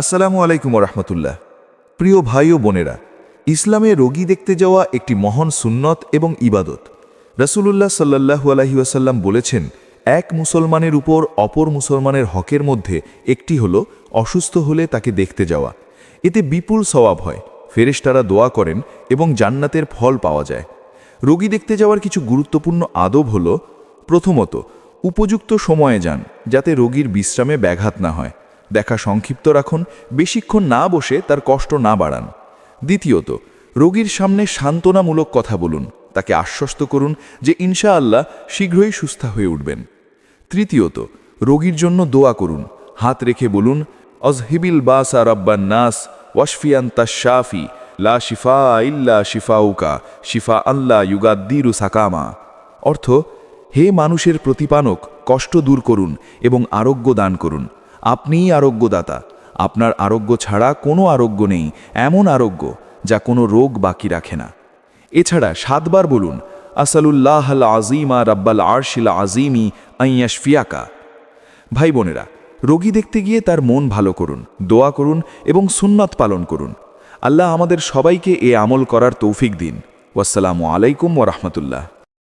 আসসালামু আলাইকুম রহমতুল্লাহ। প্রিয় ভাই ও বোনেরা, ইসলামে রোগী দেখতে যাওয়া একটি মহান সুন্নত এবং ইবাদত। রাসূলুল্লাহ সাল্লাল্লাহু আলাইহি ওয়াসাল্লাম বলেছেন, এক মুসলমানের উপর অপর মুসলমানের হকের মধ্যে একটি হলো অসুস্থ হলে তাকে দেখতে যাওয়া। এতে বিপুল সওয়াব হয়, ফেরেশতারা দোয়া করেন এবং জান্নাতের ফল পাওয়া যায়। রোগী দেখতে যাওয়ার কিছু গুরুত্বপূর্ণ আদব হলো, প্রথমত, উপযুক্ত সময়ে যান যাতে রোগীর বিশ্রামে ব্যাঘাত না হয়। দেখা সংক্ষিপ্ত রাখুন, বেশিক্ষণ না বসে তার কষ্ট না বাড়ান। দ্বিতীয়ত, রোগীর সামনে সান্ত্বনামূলক কথা বলুন, তাকে আশ্বস্ত করুন যে ইনশাআল্লাহ শীঘ্রই সুস্থ হয়ে উঠবেন। তৃতীয়ত, রোগীর জন্য দোয়া করুন, হাত রেখে বলুন, অজহিবিল বাসা রাব্বান নাস ওয়াশফিয়ান্তা শাফি লা শিফা ইল্লা শিফাউকা শিফা আল্লাহ ইউগাদ্দিরু সাকামা। অর্থ, হে মানুষের প্রতিপালক, কষ্ট দূর করুন এবং আরোগ্য দান করুন। আপনিই আরোগ্যদাতা। আপনার আরোগ্য ছাড়া কোনো আরোগ্য নেই, এমন আরোগ্য যা কোনো রোগ বাকি রাখে না। এছাড়া 7 বার বলুন, আসালুল্লাহ আল আজিমা রাব্বাল আরশিল আজিমি আইয়াশফিয়াকা। ভাই বোনেরা, রোগী দেখতে গিয়ে তার মন ভালো করুন, দোয়া করুন এবং সুন্নত পালন করুন। আল্লাহ আমাদের সবাইকে এ আমল করার তৌফিক দিন। ওয়াসসালামু আলাইকুম ওয়া রাহমাতুল্লাহ।